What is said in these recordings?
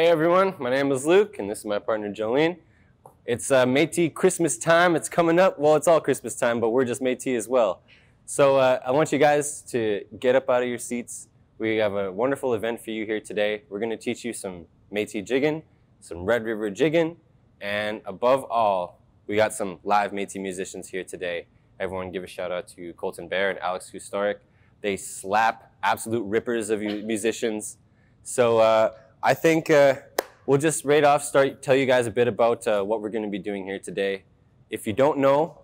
Hey everyone, my name is Luke and this is my partner Jolene. It's Métis Christmas time. It's coming up. Well, it's all Christmas time, but we're just Métis as well. So I want you guys to get up out of your seats. We have a wonderful event for you here today. We're going to teach you some Métis jigging, some Red River jigging, and above all, we got some live Métis musicians here today. Everyone give a shout out to Colten and Alex Kusturok. They slap absolute rippers of musicians. So I think we'll just right off tell you guys a bit about what we're going to be doing here today. If you don't know,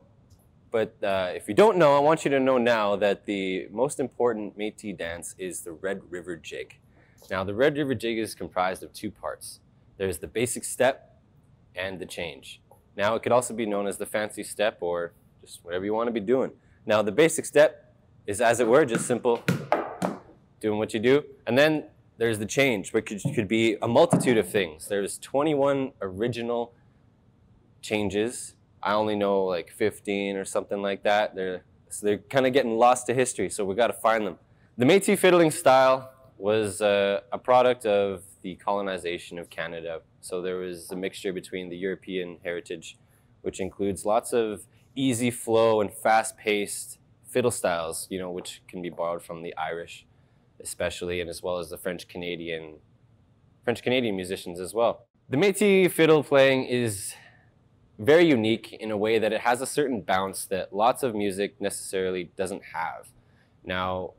I want you to know now that the most important Métis dance is the Red River Jig. Now, the Red River Jig is comprised of two parts. There's the basic step and the change. Now, it could also be known as the fancy step or just whatever you want to be doing. Now, the basic step is, as it were, just simple, doing what you do. And then there's the change, which could be a multitude of things. There's 21 original changes. I only know like 15 or something like that. They're kind of getting lost to history, so we got to find them. The Métis fiddling style was a product of the colonization of Canada. So there was a mixture between the European heritage, which includes lots of easy flow and fast-paced fiddle styles, which can be borrowed from the Irish, especially, and as well as the French Canadian musicians as well. The Métis fiddle playing is very unique in a way that it has a certain bounce that lots of music necessarily doesn't have. Now,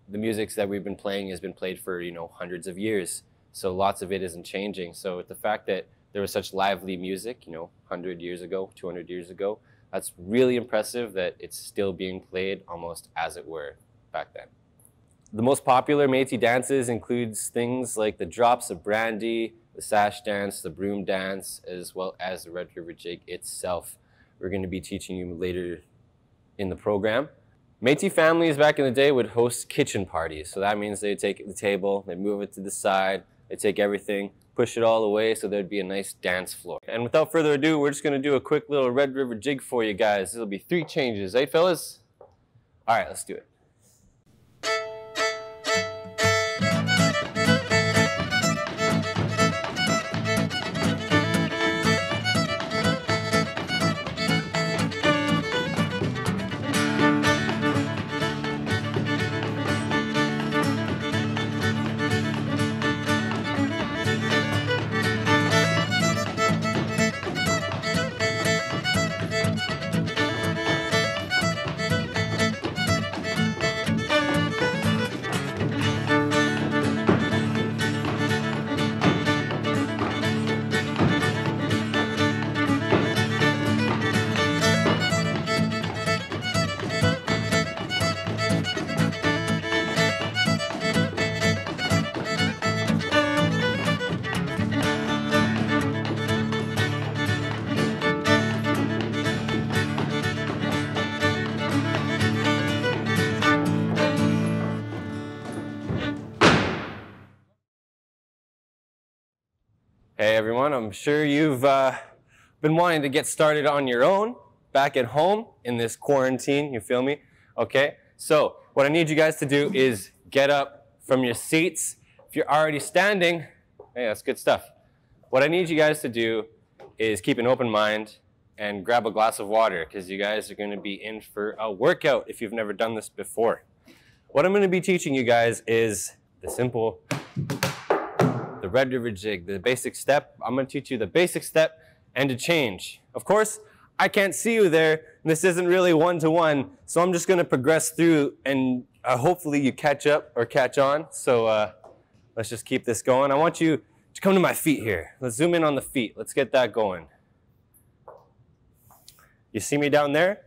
the music that we've been playing has been played for, hundreds of years, so lots of it isn't changing. So the fact that there was such lively music, 100 years ago, 200 years ago, that's really impressive that it's still being played almost as it were back then. The most popular Métis dances includes things like the drops of brandy, the sash dance, the broom dance, as well as the Red River Jig itself. We're going to be teaching you later in the program. Métis families back in the day would host kitchen parties. So that means they take the table, they move it to the side, they take everything, push it all away so there'd be a nice dance floor. And without further ado, we're just going to do a quick little Red River Jig for you guys. This will be 3 changes, eh fellas? All right, let's do it. Hey everyone, I'm sure you've been wanting to get started on your own back at home in this quarantine, you feel me? Okay, so what I need you guys to do is get up from your seats. If you're already standing, hey, that's good stuff. What I need you guys to do is keep an open mind and grab a glass of water because you guys are going to be in for a workout if you've never done this before. What I'm going to be teaching you guys is the simple the Red River Jig, the basic step. I'm going to teach you the basic step and a change. Of course, I can't see you there, and this isn't really one-to-one, so I'm just going to progress through, and hopefully you catch up or catch on. So let's just keep this going. I want you to come to my feet here. Let's zoom in on the feet. Let's get that going. You see me down there?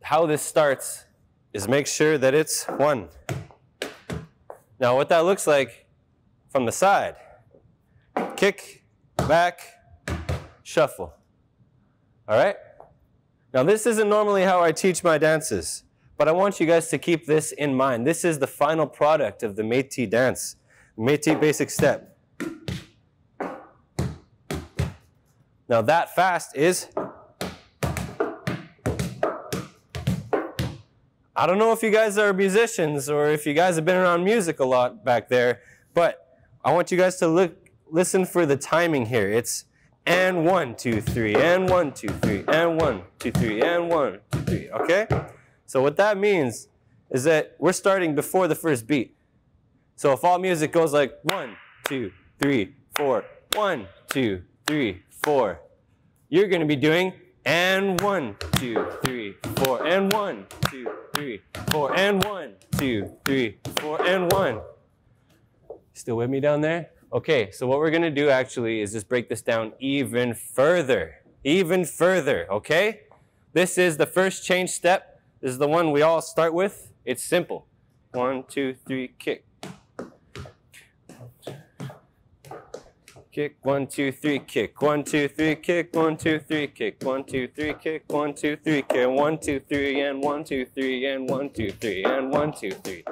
How this starts is make sure that it's 1. Now what that looks like from the side. Kick, back, shuffle. All right? Now this isn't normally how I teach my dances, but I want you guys to keep this in mind. This is the final product of the Métis dance, Métis basic step. Now that fast is, I don't know if you guys are musicians or if you guys have been around music a lot back there, but I want you guys to listen for the timing here. It's and 1, 2, 3, and 1, 2, 3, and 1, 2, 3, and 1, 2, 3, okay? So what that means is that we're starting before the first beat. So if all music goes like 1, 2, 3, 4, 1, 2, 3, 4, you're going to be doing and 1, 2, 3, 4, and 1, 2, 3, 4, and 1, 2, 3, 4, and 1. Still with me down there? Okay, so what we're going to do actually is just break this down even further, okay? This is the first change step. This is the one we all start with. It's simple. 1, 2, 3, kick. Kick, 1, 2, 3, kick. 1, 2, 3, kick. 1, 2, 3, kick. 1, 2, 3, kick. 1, 2, 3, kick. 1, 2, 3, and 1, 2, 3, and 1, 2, 3, and 1, 2, 3.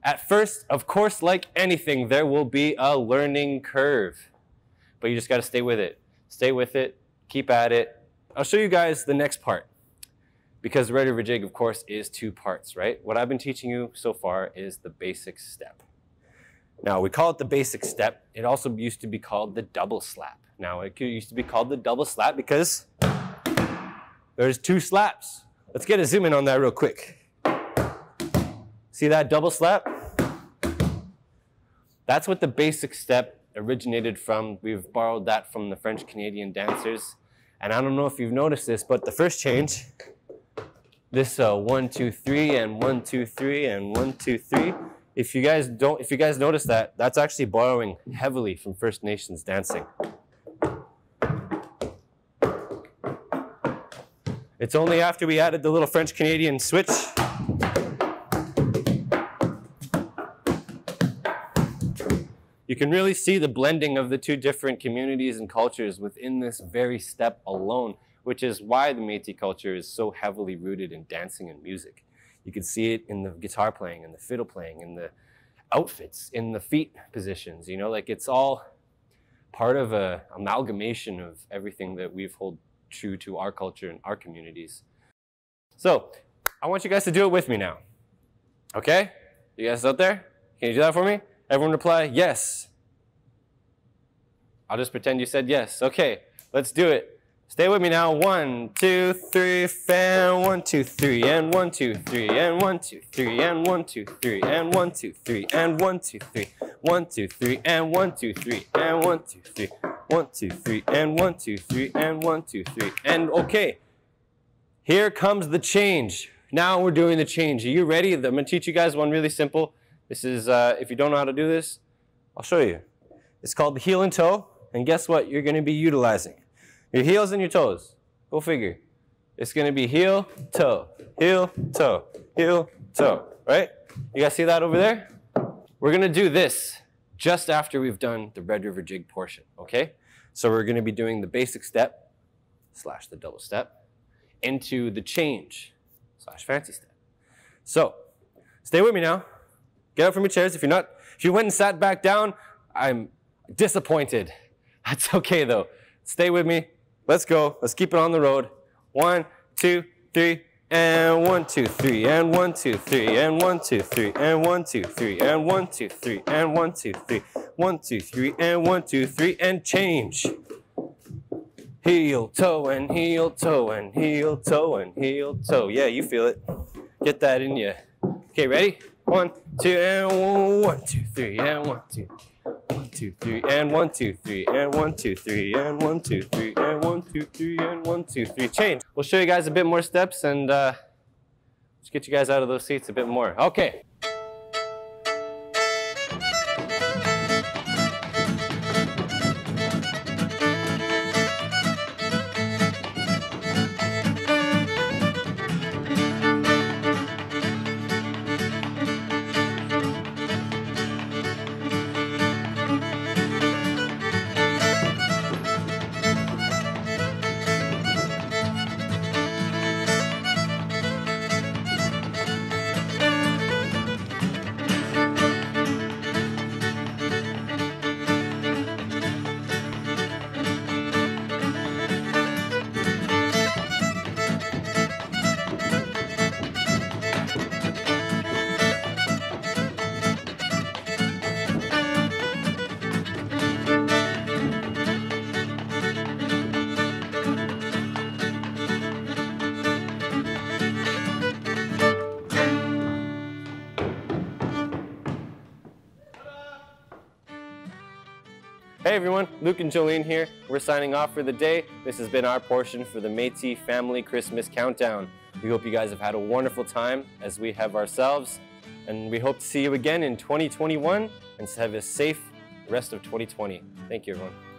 At first, of course, like anything, there will be a learning curve. But you just got to stay with it. Stay with it. Keep at it. I'll show you guys the next part. Because Red River Jig, of course, is 2 parts, right? What I've been teaching you so far is the basic step. Now, we call it the basic step. It also used to be called the double slap. Now, it used to be called the double slap because there's 2 slaps. Let's get a zoom in on that real quick. See that double slap? That's what the basic step originated from. We've borrowed that from the French Canadian dancers. And I don't know if you've noticed this, but the first change, this 1, 2, 3, and 1, 2, 3, and 1, 2, 3. If you guys notice that, that's actually borrowing heavily from First Nations dancing. It's only after we added the little French Canadian switch you can really see the blending of the 2 different communities and cultures within this very step alone, which is why the Métis culture is so heavily rooted in dancing and music. You can see it in the guitar playing, in the fiddle playing, in the outfits, in the feet positions, you know, like it's all part of an amalgamation of everything that we've held true to our culture and our communities. So, I want you guys to do it with me now. Okay? You guys out there? Can you do that for me? Everyone reply, yes. I'll just pretend you said yes. Okay, let's do it. Stay with me now. 1, 2, 3, and 1, 2, 3, and 1, 2, 3, and 1, 2, 3, and 1, 2, 3, and 1, 2, 3, and 1, 2, 3, 1, 2, 3, and 1, 2, 3, and 1, 2, 3, 1, 2, 3, and 1, 2, 3, and 1, 2, 3. And okay, here comes the change. Now we're doing the change. Are you ready? I'm going to teach you guys one really simple. This is, if you don't know how to do this, I'll show you. It's called the heel and toe. And guess what you're going to be utilizing? Your heels and your toes. Go figure. It's going to be heel, toe, heel, toe, heel, toe. Right? You guys see that over there? We're going to do this just after we've done the Red River Jig portion. Okay? So we're going to be doing the basic step / the double step into the change / fancy step. So stay with me now. Get up from your chairs. If you went and sat back down, I'm disappointed. That's okay though. Stay with me. Let's go. Let's keep it on the road. 1, 2, 3, and 1, 2, 3, and 1, 2, 3, and 1, 2, 3, and 1, 2, 3, and 1, 2, 3, and 1, 2, 3, 1, 2, 3, and 1, 2, 3, and change. Heel, toe, and heel, toe, and heel, toe, and heel, toe. Yeah, you feel it. Get that in you. Okay, ready? 1, 2, and 1, 2, 3, and 1, 2, 1, 2, 3, and 1, 2, 3, and 1, 2, 3, and 1, 2, 3, and 1, 2, 3, and 1, 2, 3. Change. We'll show you guys a bit more steps and let's get you guys out of those seats a bit more. Okay. Hey everyone, Luc and Jolene here. We're signing off for the day. This has been our portion for the Métis Family Christmas Countdown. We hope you guys have had a wonderful time, as we have ourselves. And we hope to see you again in 2021 and have a safe rest of 2020. Thank you, everyone.